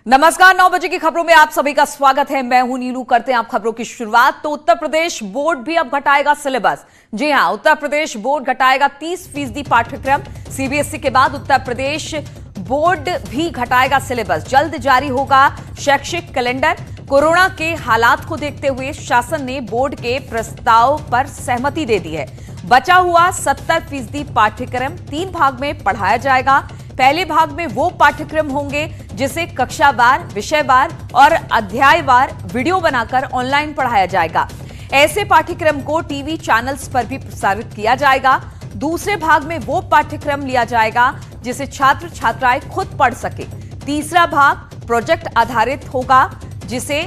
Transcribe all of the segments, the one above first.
नमस्कार, 9 बजे की खबरों में आप सभी का स्वागत है। मैं हूं नीलू। करते हैं आप खबरों की शुरुआत। तो उत्तर प्रदेश बोर्ड भी अब घटाएगा सिलेबस। जी हां, उत्तर प्रदेश बोर्ड घटाएगा 30% पाठ्यक्रम। सीबीएसई के बाद उत्तर प्रदेश बोर्ड भी घटाएगा सिलेबस। जल्द जारी होगा शैक्षिक कैलेंडर। कोरोना के हालात को देखते हुए शासन ने बोर्ड के प्रस्ताव पर सहमति दे दी है। बचा हुआ 70% पाठ्यक्रम 3 भाग में पढ़ाया जाएगा। पहले भाग में वो पाठ्यक्रम होंगे जिसे कक्षावार, विषयवार और अध्यायवार वीडियो बनाकर ऑनलाइन पढ़ाया जाएगा। ऐसे पाठ्यक्रम को टीवी चैनल्स पर भी प्रसारित किया जाएगा। दूसरे भाग में वो पाठ्यक्रम लिया जाएगा जिसे छात्र छात्राएं खुद पढ़ सके। तीसरा भाग प्रोजेक्ट आधारित होगा जिसे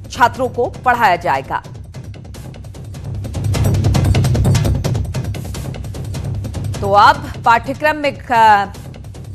छात्रों को पढ़ाया जाएगा। तो अब पाठ्यक्रम में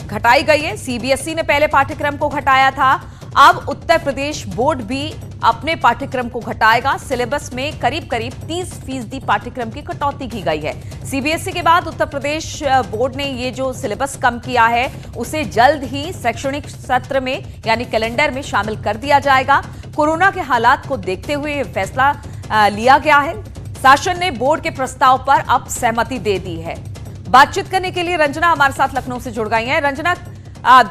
घटाई गई है। सीबीएसई ने पहले पाठ्यक्रम को घटाया था, अब उत्तर प्रदेश बोर्ड भी अपने पाठ्यक्रम को घटाएगा। सिलेबस में करीब करीब 30% पाठ्यक्रम की कटौती की गई है। सीबीएसई के बाद उत्तर प्रदेश बोर्ड ने ये जो सिलेबस कम किया है उसे जल्द ही शैक्षणिक सत्र में यानी कैलेंडर में शामिल कर दिया जाएगा। कोरोना के हालात को देखते हुए यह फैसला लिया गया है। शासन ने बोर्ड के प्रस्ताव पर अब सहमति दे दी है। बातचीत करने के लिए रंजना हमारे साथ लखनऊ से जुड़ गई हैं। रंजना,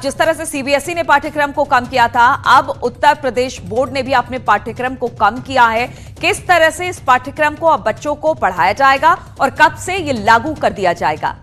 जिस तरह से सीबीएसई ने पाठ्यक्रम को कम किया था, अब उत्तर प्रदेश बोर्ड ने भी अपने पाठ्यक्रम को कम किया है। किस तरह से इस पाठ्यक्रम को अब बच्चों को पढ़ाया जाएगा और कब से ये लागू कर दिया जाएगा?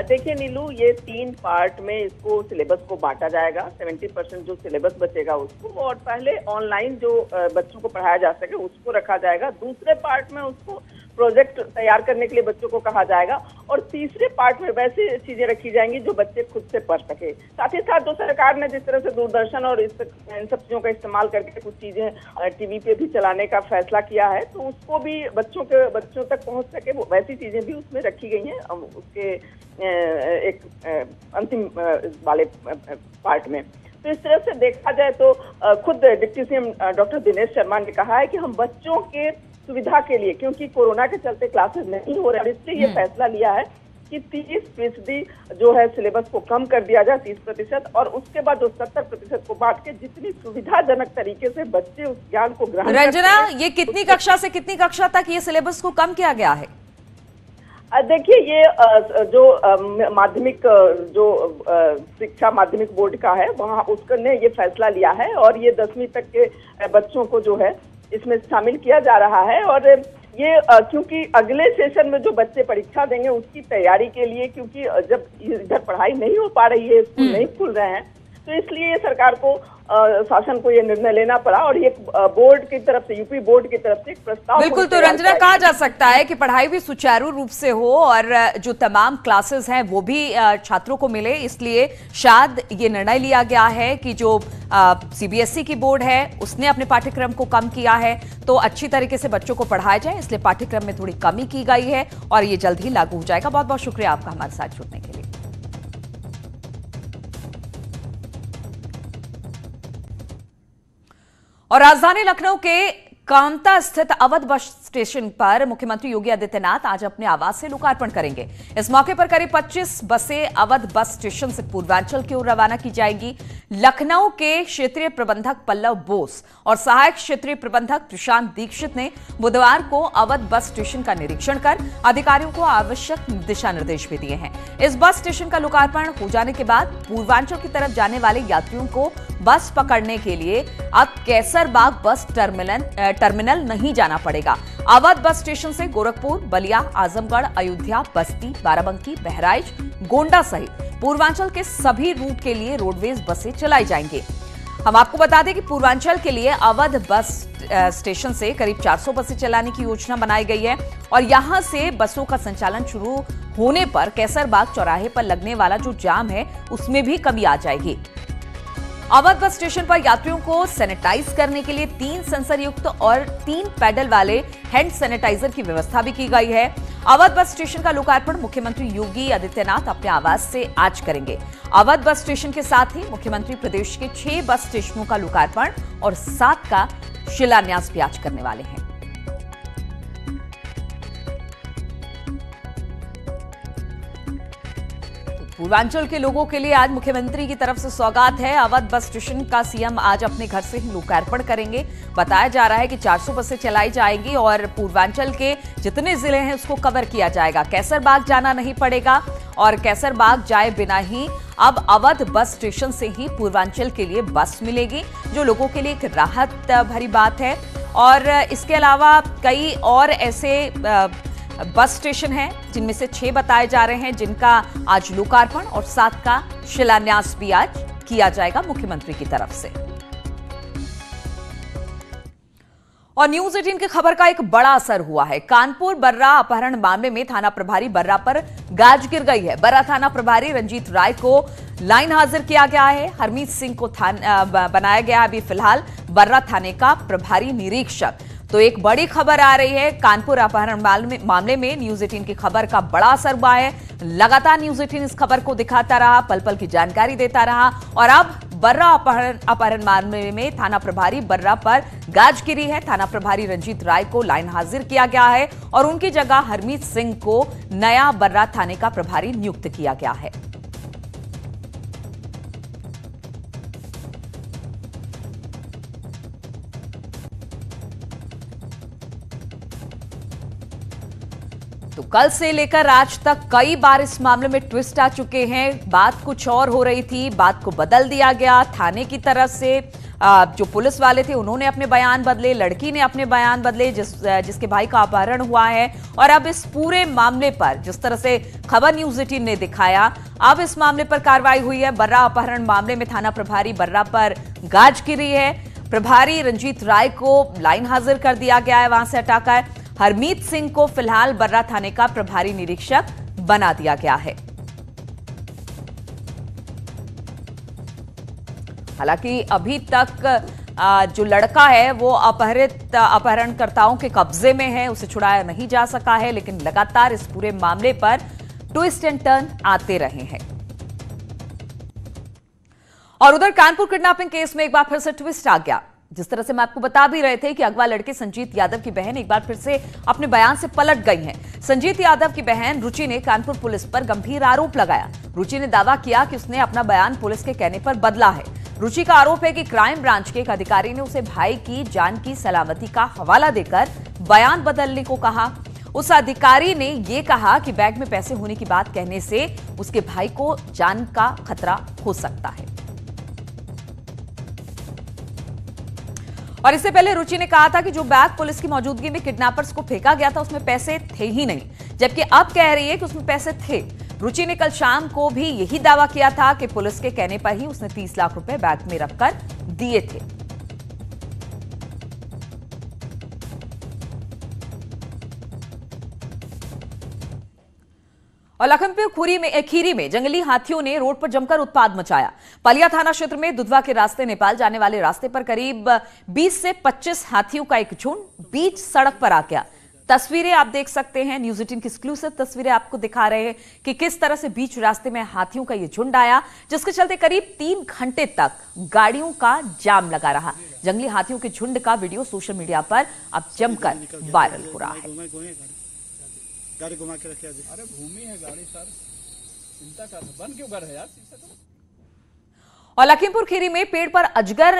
देखिए नीलू, ये 3 पार्ट में इसको सिलेबस को बांटा जाएगा। 70% जो सिलेबस बचेगा उसको, और पहले ऑनलाइन जो बच्चों को पढ़ाया जा सके उसको रखा जाएगा। दूसरे पार्ट में उसको प्रोजेक्ट तैयार करने के लिए बच्चों को कहा जाएगा, और तीसरे पार्ट में वैसी चीजें रखी जाएंगी जो बच्चे खुद से पढ़ सके। साथ ही साथ जो सरकार ने जिस तरह से दूरदर्शन और इन सब चीजों का इस्तेमाल करके कुछ चीजें टीवी पे भी चलाने का फैसला किया है, तो उसको भी बच्चों तक पहुंच सके वैसी चीजें भी उसमें रखी गई हैं उसके एक अंतिम वाले पार्ट में। तो इस तरह से देखा जाए तो खुद deputy CM doctor Dinesh Sharma ने कहा है कि हम बच्चों के सुविधा के लिए, क्योंकि कोरोना के चलते क्लासेस नहीं हो रहे, इसलिए ये फैसला लिया है कि 30% जो है सिलेबस को कम कर दिया जाए, 30%, और उसके बाद जो 70% को बांट के जितनी सुविधाजनक तरीके से बच्चे उस ज्ञान को ग्रहण। रंजना, ये कितनी कक्षा से कितनी कक्षा तक ये सिलेबस को कम किया गया है? देखिए, ये जो माध्यमिक जो शिक्षा माध्यमिक बोर्ड का है वहाँ उसने ये फैसला लिया है, और ये 10वीं तक के बच्चों को जो है इसमें शामिल किया जा रहा है। और ये क्योंकि अगले सेशन में जो बच्चे परीक्षा देंगे उसकी तैयारी के लिए, क्योंकि जब इधर पढ़ाई नहीं हो पा रही है, स्कूल नहीं खुल रहे हैं, तो इसलिए सरकार को शासन को ये निर्णय लेना पड़ा, और ये बोर्ड की तरफ से, यूपी बोर्ड की तरफ से एक प्रस्ताव। बिल्कुल, तो रंजना, कहा जा सकता है कि पढ़ाई भी सुचारू रूप से हो और जो तमाम क्लासेस हैं वो भी छात्रों को मिले, इसलिए शायद ये निर्णय लिया गया है कि जो सीबीएसई की बोर्ड है उसने अपने पाठ्यक्रम को कम किया है तो अच्छी तरीके से बच्चों को पढ़ाया जाए, इसलिए पाठ्यक्रम में थोड़ी कमी की गई है और ये जल्द ही लागू हो जाएगा। बहुत बहुत शुक्रिया आपका हमारे साथ जुड़ने के लिए। और राजधानी लखनऊ के कांता स्थित अवध बस स्टेशन पर मुख्यमंत्री योगी आदित्यनाथ आज अपने आवास से लोकार्पण करेंगे। इस मौके पर करीब 25 बसें अवध बस स्टेशन से पूर्वांचल की ओर रवाना की जाएंगी। लखनऊ के क्षेत्रीय प्रबंधक पल्लव बोस और सहायक क्षेत्रीय प्रबंधक प्रशांत दीक्षित ने बुधवार को अवध बस स्टेशन का निरीक्षण कर अधिकारियों को आवश्यक दिशा निर्देश भी दिए हैं। इस बस स्टेशन का लोकार्पण हो जाने के बाद पूर्वांचल की तरफ जाने वाले यात्रियों को बस पकड़ने के लिए अब कैसरबाग बस टर्मिनल नहीं जाना पड़ेगा। अवध बस स्टेशन से गोरखपुर, बलिया, आजमगढ़, अयोध्या, बस्ती, बाराबंकी, बहराइच, गोंडा सहित पूर्वांचल के सभी रूट के लिए रोडवेज बसें चलाई जाएंगी। हम आपको बता दें कि पूर्वांचल के लिए अवध बस स्टेशन से करीब 400 बसें चलाने की योजना बनाई गई है, और यहां से बसों का संचालन शुरू होने पर कैसरबाग चौराहे पर लगने वाला जो जाम है उसमें भी कमी आ जाएगी। अवध बस स्टेशन पर यात्रियों को सैनिटाइज करने के लिए 3 सेंसर युक्त और 3 पैडल वाले हैंड सैनिटाइजर की व्यवस्था भी की गई है। अवध बस स्टेशन का लोकार्पण मुख्यमंत्री योगी आदित्यनाथ अपने आवास से आज करेंगे। अवध बस स्टेशन के साथ ही मुख्यमंत्री प्रदेश के 6 बस स्टेशनों का लोकार्पण और 7 का शिलान्यास भी आज करने वाले हैं। पूर्वांचल के लोगों के लिए आज मुख्यमंत्री की तरफ से सौगात है। अवध बस स्टेशन का सीएम आज अपने घर से ही लोकार्पण करेंगे। बताया जा रहा है कि 400 बसें चलाई जाएंगी और पूर्वांचल के जितने जिले हैं उसको कवर किया जाएगा। कैसरबाग जाना नहीं पड़ेगा और कैसरबाग जाए बिना ही अब अवध बस स्टेशन से ही पूर्वांचल के लिए बस मिलेगी, जो लोगों के लिए एक राहत भरी बात है। और इसके अलावा कई और ऐसे बस स्टेशन हैं जिनमें से 6 बताए जा रहे हैं जिनका आज लोकार्पण और 7 का शिलान्यास भी आज किया जाएगा मुख्यमंत्री की तरफ से। और न्यूज 18 की खबर का एक बड़ा असर हुआ है। कानपुर बर्रा अपहरण मामले में थाना प्रभारी बर्रा पर गाज गिर गई है। बर्रा थाना प्रभारी रंजीत राय को लाइन हाजिर किया गया है। हरमीत सिंह को बनाया गया अभी फिलहाल बर्रा थाने का प्रभारी निरीक्षक। तो एक बड़ी खबर आ रही है। कानपुर अपहरण मामले में न्यूज 18 की खबर का बड़ा असर हुआ है। लगातार न्यूज 18 इस खबर को दिखाता रहा, पल पल की जानकारी देता रहा और अब बर्रा अपहरण मामले में थाना प्रभारी बर्रा पर गाज गिरी है। थाना प्रभारी रंजीत राय को लाइन हाजिर किया गया है और उनकी जगह हरमीत सिंह को नया बर्रा थाने का प्रभारी नियुक्त किया गया है। तो कल से लेकर आज तक कई बार इस मामले में ट्विस्ट आ चुके हैं। बात कुछ और हो रही थी, बात को बदल दिया गया। थाने की तरफ से जो पुलिस वाले थे उन्होंने अपने बयान बदले, लड़की ने अपने बयान बदले जिसके भाई का अपहरण हुआ है। और अब इस पूरे मामले पर जिस तरह से खबर न्यूज 18 ने दिखाया, अब इस मामले पर कार्रवाई हुई है। बर्रा अपहरण मामले में थाना प्रभारी बर्रा पर गाज गिरी है। प्रभारी रंजीत राय को लाइन हाजिर कर दिया गया है, वहां से हटाकर हरमीत सिंह को फिलहाल बर्रा थाने का प्रभारी निरीक्षक बना दिया गया है। हालांकि अभी तक जो लड़का है वो अपहरणकर्ताओं के कब्जे में है, उसे छुड़ाया नहीं जा सका है। लेकिन लगातार इस पूरे मामले पर ट्विस्ट एंड टर्न आते रहे हैं। और उधर कानपुर किडनैपिंग केस में एक बार फिर से ट्विस्ट आ गया। जिस तरह से मैं आपको बता भी रहे थे कि अगवा लड़के संजीत यादव की बहन एक बार फिर से अपने बयान से पलट गई हैं। संजीत यादव की बहन रुचि ने कानपुर पुलिस पर गंभीर आरोप लगाया। रुचि ने दावा किया कि उसने अपना बयान पुलिस के कहने पर बदला है। रुचि का आरोप है कि क्राइम ब्रांच के एक अधिकारी ने उसे भाई की जान की सलामती का हवाला देकर बयान बदलने को कहा। उस अधिकारी ने यह कहा कि बैग में पैसे होने की बात कहने से उसके भाई को जान का खतरा हो सकता है। और इससे पहले रुचि ने कहा था कि जो बैग पुलिस की मौजूदगी में किडनैपर्स को फेंका गया था उसमें पैसे थे ही नहीं, जबकि अब कह रही है कि उसमें पैसे थे। रुचि ने कल शाम को भी यही दावा किया था कि पुलिस के कहने पर ही उसने 30 लाख रुपए बैग में रखकर दिए थे। और लखनपुर खीरी में जंगली हाथियों ने रोड पर जमकर उत्पात मचाया। पलिया थाना क्षेत्र में दुधवा के रास्ते नेपाल जाने वाले रास्ते पर करीब 20 से 25 हाथियों का एक झुंड बीच सड़क पर आ गया। तस्वीरें आप देख सकते हैं, न्यूज 18 की एक्सक्लूसिव तस्वीरें आपको दिखा रहे हैं कि किस तरह से बीच रास्ते में हाथियों का यह झुंड आया, जिसके चलते करीब 3 घंटे तक गाड़ियों का जाम लगा रहा। जंगली हाथियों के झुंड का वीडियो सोशल मीडिया पर अब जमकर वायरल हो रहा है। गाड़ी घुमा के रखिए। अरे भूमि है गाड़ी सर, चिंता कर, बंद क्यों कर है यार। और लखीमपुर खीरी में पेड़ पर अजगर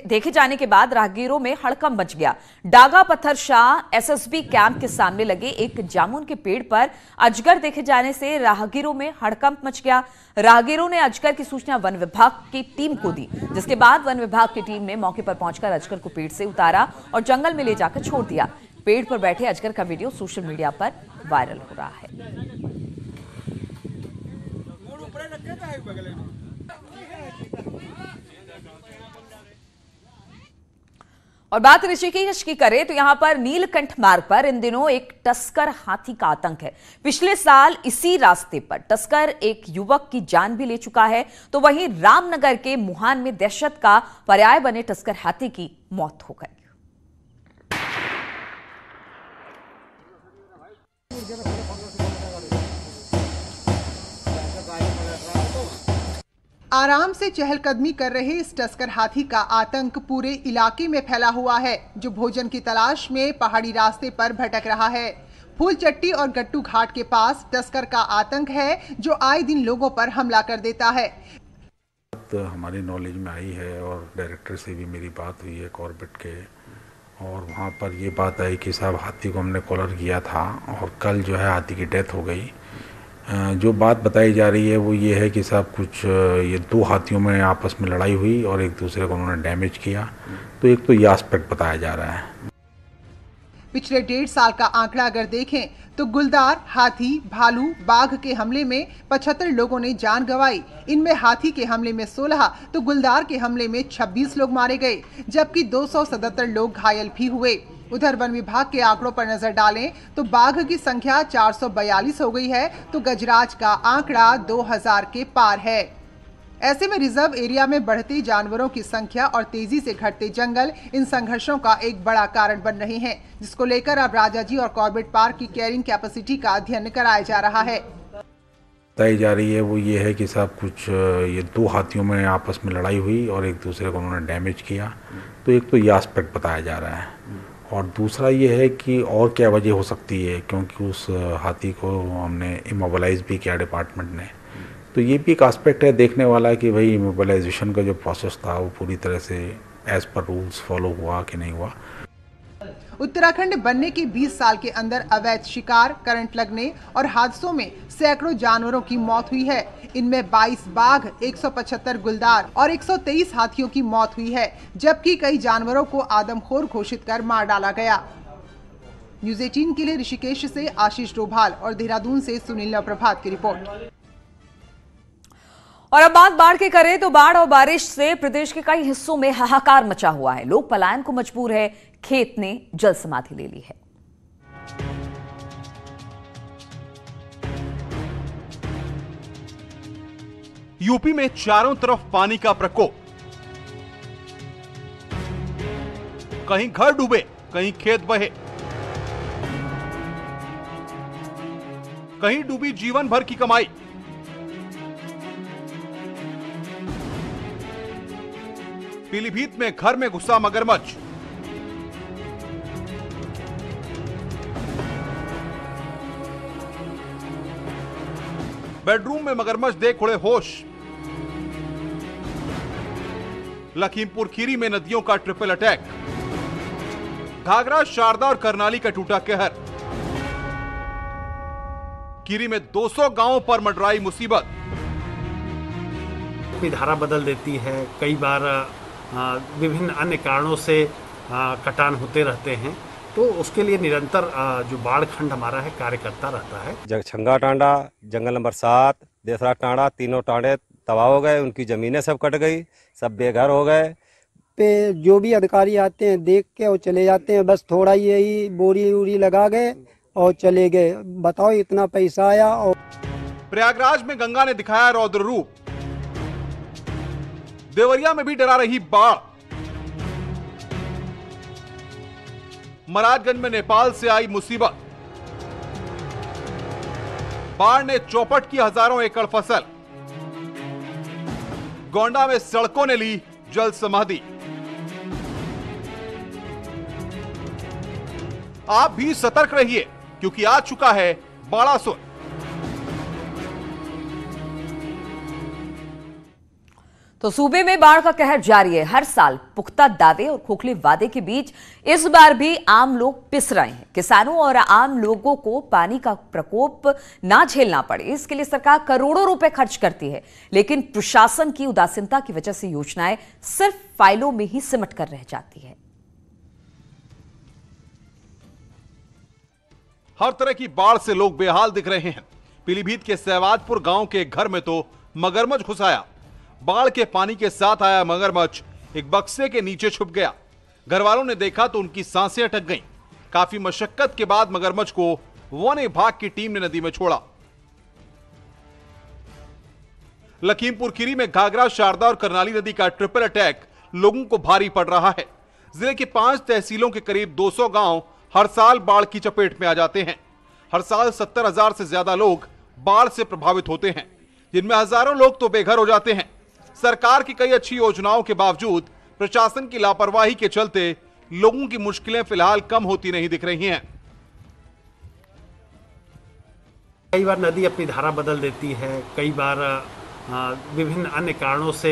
देखे जाने के बाद राहगीरों में हड़कंप मच गया। डागा पत्थर शाह एसएसबी कैंप के सामने लगे एक जामुन के पेड़ पर अजगर देखे जाने से राहगीरों में हड़कंप मच गया। राहगीरों ने अजगर की सूचना वन विभाग की टीम को दी, जिसके बाद वन विभाग की टीम ने मौके पर पहुंचकर अजगर को पेड़ से उतारा और जंगल में ले जाकर छोड़ दिया। पेड़ पर बैठे अजगर का वीडियो सोशल मीडिया पर वायरल हो रहा है। और बात ऋषिकेश की करें तो यहां पर नीलकंठ मार्ग पर इन दिनों एक टस्कर हाथी का आतंक है। पिछले साल इसी रास्ते पर टस्कर एक युवक की जान भी ले चुका है, तो वहीं रामनगर के मुहान में दहशत का पर्याय बने टस्कर हाथी की मौत हो गई। आराम से चहलकदमी कर रहे इस टस्कर हाथी का आतंक पूरे इलाके में फैला हुआ है, जो भोजन की तलाश में पहाड़ी रास्ते पर भटक रहा है। फूलचट्टी और गट्टू घाट के पास तस्कर का आतंक है जो आए दिन लोगों पर हमला कर देता है। हमारी नॉलेज में आई है और डायरेक्टर से भी मेरी बात हुई है कॉर्बेट के, और वहाँ पर ये बात आई कि साहब हाथी को हमने कॉलर किया था और कल जो है हाथी की डेथ हो गई। जो बात बताई जा रही है वो ये है कि साहब कुछ ये 2 हाथियों में आपस में लड़ाई हुई और एक दूसरे को उन्होंने डैमेज किया। तो एक तो ये एस्पेक्ट बताया जा रहा है। पिछले 1.5 साल का आंकड़ा अगर देखें तो गुलदार, हाथी, भालू, बाघ के हमले में 75 लोगों ने जान गंवाई। इनमें हाथी के हमले में 16 तो गुलदार के हमले में 26 लोग मारे गए, जबकि 277 लोग घायल भी हुए। उधर वन विभाग के आंकड़ों पर नजर डालें तो बाघ की संख्या 442 हो गई है तो गजराज का आंकड़ा 2000 के पार है। ऐसे में रिजर्व एरिया में बढ़ती जानवरों की संख्या और तेजी से घटते जंगल इन संघर्षों का एक बड़ा कारण बन रहे हैं, जिसको लेकर अब राजाजी और कॉर्बेट पार्क की कैरिंग कैपेसिटी का अध्ययन कराया जा रहा है। बताई जा रही है वो ये है कि साहब कुछ ये 2 हाथियों में आपस में लड़ाई हुई और एक दूसरे को उन्होंने डैमेज किया। तो एक तो ये एस्पेक्ट बताया जा रहा है और दूसरा ये है कि और क्या वजह हो सकती है, क्योंकि उस हाथी को हमने इमोबलाइज भी किया डिपार्टमेंट ने। तो ये भी एक एस्पेक्ट है देखने वाला कि भाई इमोबलाइजेशन का जो प्रोसेस था वो पूरी तरह से एज पर रूल्स फॉलो हुआ कि नहीं हुआ। उत्तराखंड बनने के 20 साल के अंदर अवैध शिकार, करंट लगने और हादसों में सैकड़ों जानवरों की मौत हुई है। इनमें 22 बाघ, 175 गुलदार और 123 हाथियों की मौत हुई है, जबकि कई जानवरों को आदमखोर घोषित कर मार डाला गया। न्यूज़ 18 के लिए ऋषिकेश से आशीष डोभाल और देहरादून से सुनील प्रभात की रिपोर्ट। और अब बात बाढ़ की करें तो बाढ़ और बारिश से प्रदेश के कई हिस्सों में हाहाकार मचा हुआ है। लोग पलायन को मजबूर है, खेत ने जल समाधि ले ली है। यूपी में चारों तरफ पानी का प्रकोप, कहीं घर डूबे, कहीं खेत बहे, कहीं डूबी जीवन भर की कमाई। पीलीभीत में घर में घुसा मगरमच्छ, बेडरूम में मगरमच्छ देख उड़े होश। लखीमपुर खीरी में नदियों का ट्रिपल अटैक, घाघरा, शारदा और करनाली का टूटा कहर। खीरी में 200 गांवों पर मंडराई मुसीबत। कोई धारा बदल देती है, कई बार विभिन्न अन्य कारणों से कटान होते रहते हैं, तो उसके लिए निरंतर जो बाढ़ खंड हमारा है कार्य करता रहता है। जगछंगा टांडा, जंगल नंबर 7, देसरा टांडा, तीनों टांडे तबाह हो गए, उनकी जमीनें सब कट गई, सब बेघर हो गए। पे जो भी अधिकारी आते हैं देख के और चले जाते हैं, बस थोड़ा यही बोरी वोरी लगा गए और चले गए। बताओ इतना पैसा आया। और प्रयागराज में गंगा ने दिखाया रौद्र रूप, देवरिया में भी डरा रही बाढ़। महाराजगंज में नेपाल से आई मुसीबत, बाढ़ ने चौपट की हजारों एकड़ फसल। गोंडा में सड़कों ने ली जल समाधि। आप भी सतर्क रहिए क्योंकि आ चुका है बाड़ासुर। तो सूबे में बाढ़ का कहर जारी है। हर साल पुख्ता दावे और खोखले वादे के बीच इस बार भी आम लोग पिस रहे हैं। किसानों और आम लोगों को पानी का प्रकोप ना झेलना पड़े, इसके लिए सरकार करोड़ों रुपए खर्च करती है, लेकिन प्रशासन की उदासीनता की वजह से योजनाएं सिर्फ फाइलों में ही सिमट कर रह जाती है। हर तरह की बाढ़ से लोग बेहाल दिख रहे हैं। पीलीभीत के सहवाजपुर गांव के एक घर में तो मगरमच्छ घुस आया। बाढ़ के पानी के साथ आया मगरमच्छ एक बक्से के नीचे छुप गया। घर वालों ने देखा तो उनकी सांसें अटक गईं। काफी मशक्कत के बाद मगरमच्छ को वन विभाग की टीम ने नदी में छोड़ा। लखीमपुर खीरी में घाघरा, शारदा और करनाली नदी का ट्रिपल अटैक लोगों को भारी पड़ रहा है। जिले के 5 तहसीलों के करीब 200 गांव हर साल बाढ़ की चपेट में आ जाते हैं। हर साल 70,000 से ज्यादा लोग बाढ़ से प्रभावित होते हैं, जिनमें हजारों लोग तो बेघर हो जाते हैं। सरकार की कई अच्छी योजनाओं के बावजूद प्रशासन की लापरवाही के चलते लोगों की मुश्किलें फिलहाल कम होती नहीं दिख रही हैं। कई बार नदी अपनी धारा बदल देती है, कई बार विभिन्न अन्य कारणों से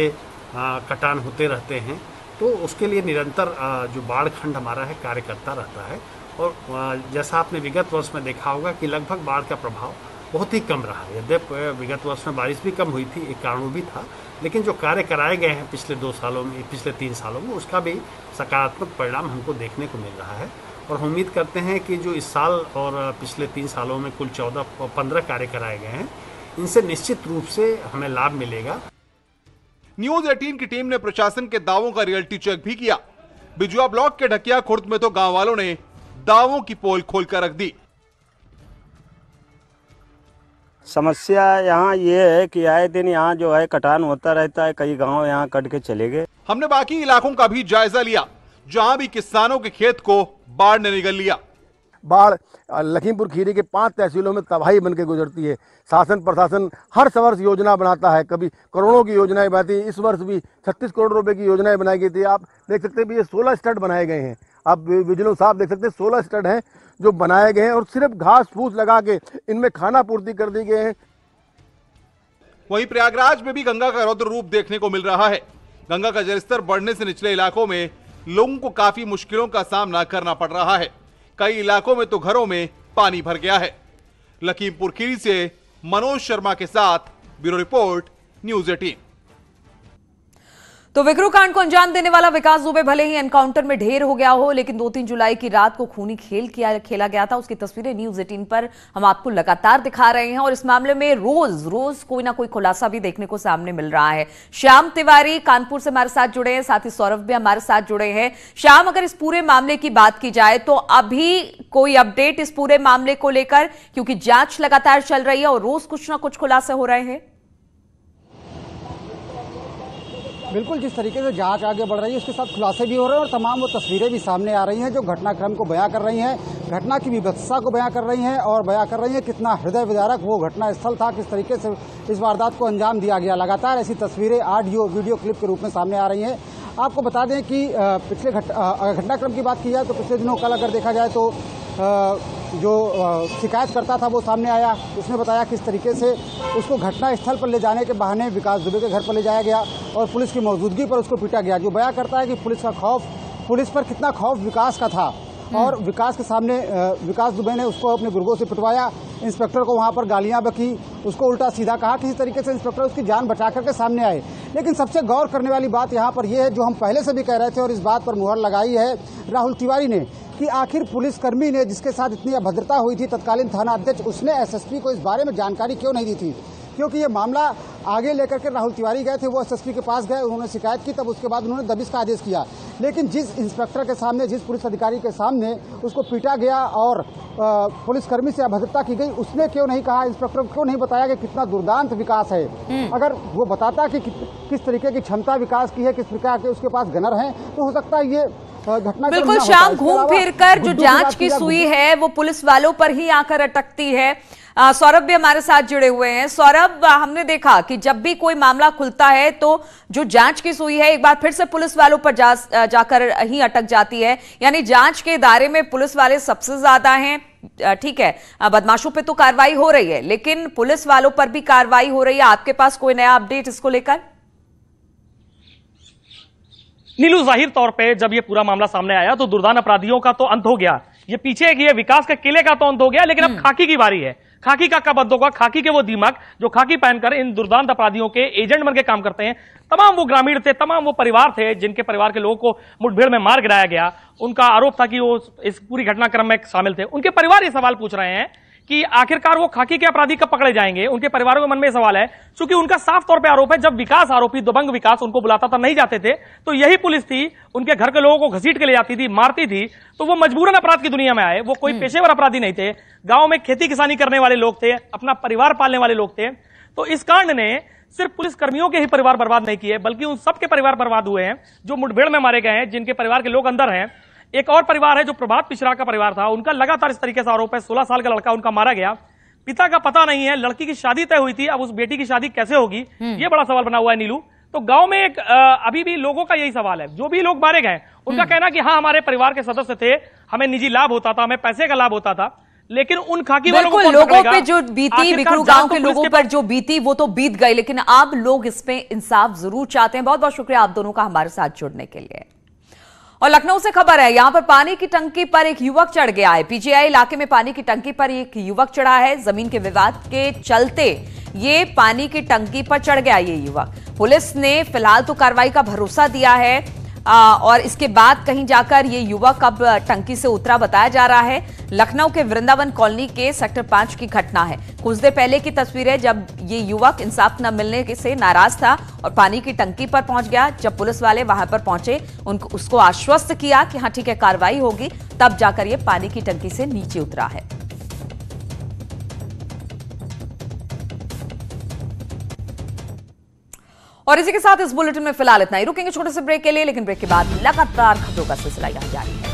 कटान होते रहते हैं, तो उसके लिए निरंतर जो बाढ़ खंड हमारा है कार्य करता रहता है। और जैसा आपने विगत वर्ष में देखा होगा कि लगभग बाढ़ का प्रभाव बहुत ही कम रहा। यद्यपि विगत वर्ष में बारिश भी कम हुई थी, एक कारण भी था, लेकिन जो कार्य कराए गए हैं पिछले 2 सालों में, पिछले 3 सालों में, उसका भी सकारात्मक परिणाम हमको देखने को मिल रहा है। और हम उम्मीद करते हैं कि जो इस साल और पिछले 3 सालों में कुल 14-15 कार्य कराए गए हैं, इनसे निश्चित रूप से हमें लाभ मिलेगा। न्यूज 18 की टीम ने प्रशासन के दावों का रियलिटी चेक भी किया। बिजुआ ब्लॉक के ढकिया खुर्द में तो गांव वालों ने दावों की पोल खोलकर रख दी। समस्या यहाँ ये है कि आए दिन यहाँ जो है कटान होता रहता है, कई गांव यहाँ कट के चले गए। हमने बाकी इलाकों का भी जायजा लिया जहाँ भी किसानों के खेत को बाढ़ ने निगल लिया। बाढ़ लखीमपुर खीरी के 5 तहसीलों में तबाही बन के गुजरती है। शासन प्रशासन हर वर्ष योजना बनाता है, कभी करोड़ों की योजनाएं बनाती है। इस वर्ष भी 36 करोड़ रुपए की योजनाएं बनाई गई थी। आप देख सकते हैं ये 16 स्टड बनाए गए हैं। आप विजिलेंस साहब देख सकते हैं 16 स्टड हैं जो बनाए गए हैं और सिर्फ घास फूस लगा के इनमें खाना पूर्ति कर दी गए हैं। वहीं प्रयागराज में भी गंगा का रौद्र रूप देखने को मिल रहा है। गंगा का जलस्तर बढ़ने से निचले इलाकों में लोगों को काफी मुश्किलों का सामना करना पड़ रहा है। कई इलाकों में तो घरों में पानी भर गया है। लखीमपुर खीरी से मनोज शर्मा के साथ ब्यूरो रिपोर्ट, न्यूज 18। तो विक्रू कांड को अंजाम देने वाला विकास दुबे भले ही एनकाउंटर में ढेर हो गया हो, लेकिन 2-3 जुलाई की रात को खूनी खेल खेला गया था। उसकी तस्वीरें न्यूज 18 पर हम आपको लगातार दिखा रहे हैं और इस मामले में रोज कोई ना कोई खुलासा भी देखने को सामने मिल रहा है। श्याम तिवारी कानपुर से हमारे साथ जुड़े हैं, साथ ही सौरभ भी हमारे साथ जुड़े हैं। श्याम, अगर इस पूरे मामले की बात की जाए तो अभी कोई अपडेट इस पूरे मामले को लेकर, क्योंकि जांच लगातार चल रही है और रोज कुछ ना कुछ खुलासे हो रहे हैं। बिल्कुल, जिस तरीके से जांच आगे बढ़ रही है उसके साथ खुलासे भी हो रहे हैं और तमाम वो तस्वीरें भी सामने आ रही हैं जो घटनाक्रम को बयां कर रही हैं, घटना की विभत्सता को बयां कर रही हैं और बयां कर रही हैं कितना हृदय विदारक वो घटना स्थल था, किस तरीके से इस वारदात को अंजाम दिया गया। लगातार ऐसी तस्वीरें ऑडियो वीडियो क्लिप के रूप में सामने आ रही हैं। आपको बता दें कि पिछले घटनाक्रम की बात की जाए तो पिछले दिनों कल अगर देखा जाए तो जो शिकायत करता था वो सामने आया। उसने बताया किस तरीके से उसको घटना स्थल पर ले जाने के बहाने विकास दुबे के घर पर ले जाया गया और पुलिस की मौजूदगी पर उसको पीटा गया, जो बयां करता है कि पुलिस पर कितना खौफ विकास का था। और विकास के सामने विकास दुबे ने उसको अपने गुर्गों से पिटवाया, इंस्पेक्टर को वहां पर गालियां बकी, उसको उल्टा सीधा कहा, किसी तरीके से इंस्पेक्टर उसकी जान बचा करके सामने आए। लेकिन सबसे गौर करने वाली बात यहाँ पर यह है, जो हम पहले से भी कह रहे थे और इस बात पर मुहर लगाई है राहुल तिवारी ने, कि आखिर पुलिसकर्मी ने जिसके साथ इतनी अभद्रता हुई थी, तत्कालीन थाना अध्यक्ष, उसने एसएसपी को इस बारे में जानकारी क्यों नहीं दी थी। क्योंकि ये मामला आगे लेकर के राहुल तिवारी गए थे, वो एसएसपी के पास गए, उन्होंने शिकायत की, तब उसके बाद उन्होंने दबिश का आदेश किया। लेकिन जिस इंस्पेक्टर के सामने, जिस पुलिस अधिकारी के सामने उसको पीटा गया और पुलिसकर्मी से अभद्रता की गई, उसने क्यों नहीं कहा, इंस्पेक्टर को क्यों नहीं बताया कि कितना दुर्दांत विकास है। अगर वो बताता कि किस तरीके की क्षमता विकास की है, किस प्रकार के उसके पास गनर हैं, तो हो सकता है ये घटना। बिल्कुल शाम, घूम फिर कर जो जांच की सुई है वो पुलिस वालों पर ही आकर अटकती है। सौरभ भी हमारे साथ जुड़े हुए हैं। सौरभ, हमने देखा कि जब भी कोई मामला खुलता है तो जो जांच की सुई है एक बार फिर से पुलिस वालों पर जाकर ही अटक जाती है। यानी जांच के दायरे में पुलिस वाले सबसे ज्यादा हैं। ठीक है, बदमाशों पे तो कार्रवाई हो रही है, लेकिन पुलिस वालों पर भी कार्रवाई हो रही है। आपके पास कोई नया अपडेट इसको लेकर? नीलू, जाहिर तौर पे जब ये पूरा मामला सामने आया तो दुर्दान अपराधियों का तो अंत हो गया, ये पीछे ये विकास के किले का तो अंत हो गया, लेकिन अब खाकी की बारी है। खाकी का कब अंत होगा? खाकी के वो दिमाग जो खाकी पहनकर इन दुर्दांत अपराधियों के एजेंट बनकर काम करते हैं, तमाम वो ग्रामीण थे, तमाम वो परिवार थे जिनके परिवार के लोगों को मुठभेड़ में मार गिराया गया, उनका आरोप था कि वो इस पूरी घटनाक्रम में शामिल थे। उनके परिवार ये सवाल पूछ रहे हैं कि आखिरकार वो खाकी के अपराधी कब पकड़े जाएंगे। उनके परिवारों के मन में सवाल है, क्योंकि उनका साफ तौर पे आरोप है जब विकास आरोपी दबंग विकास उनको बुलाता था, नहीं जाते थे, तो यही पुलिस थी, उनके घर के लोगों को घसीट के ले जाती थी, मारती थी, तो वो मजबूरन अपराध की दुनिया में आए। वो कोई पेशेवर अपराधी नहीं थे, गांव में खेती किसानी करने वाले लोग थे, अपना परिवार पालने वाले लोग थे। तो इस कांड ने सिर्फ पुलिस कर्मियों के ही परिवार बर्बाद नहीं किए, बल्कि उन सबके परिवार बर्बाद हुए हैं जो मुठभेड़ में मारे गए हैं, जिनके परिवार के लोग अंदर हैं। एक और परिवार है जो प्रभात मिश्रा का परिवार था, उनका लगातार इस तरीके से आरोप है, 16 साल का लड़का उनका मारा गया, पिता का पता नहीं है, लड़की की शादी तय हुई थी, अब उस बेटी की शादी कैसे होगी, ये बड़ा सवाल बना हुआ है नीलू। तो गांव में एक अभी भी लोगों का यही सवाल है, जो भी लोग मारे गए उनका कहना कि हाँ हमारे परिवार के सदस्य थे, हमें निजी लाभ होता था, हमें पैसे का लाभ होता था, लेकिन उन खाकी वालों को बिल्कुल, कौन लोगों पकड़ेगा? पे जो बीती, आखिरकार बिकरू जान गांव तो के पुलिस लोगों के पर जो बीती वो तो बीत गई, लेकिन अब लोग इसमें इंसाफ जरूर चाहते हैं। बहुत बहुत शुक्रिया आप दोनों का हमारे साथ जुड़ने के लिए। और लखनऊ से खबर है, यहां पर पानी की टंकी पर एक युवक चढ़ गया है। पीजीआई इलाके में पानी की टंकी पर एक युवक चढ़ा है। जमीन के विवाद के चलते ये पानी की टंकी पर चढ़ गया ये युवक। पुलिस ने फिलहाल तो कार्रवाई का भरोसा दिया है और इसके बाद कहीं जाकर ये युवक अब टंकी से उतरा बताया जा रहा है। लखनऊ के वृंदावन कॉलोनी के सेक्टर 5 की घटना है। कुछ देर पहले की तस्वीरें, जब ये युवक इंसाफ न मिलने से नाराज था और पानी की टंकी पर पहुंच गया। जब पुलिस वाले वहां पर पहुंचे, उसको आश्वस्त किया कि हाँ ठीक है कार्रवाई होगी, तब जाकर ये पानी की टंकी से नीचे उतरा है। और इसी के साथ इस बुलेटिन में फिलहाल इतना ही। रुकेंगे छोटे से ब्रेक के लिए, लेकिन ब्रेक के बाद लगातार खबरों का सिलसिला यहां जारी है।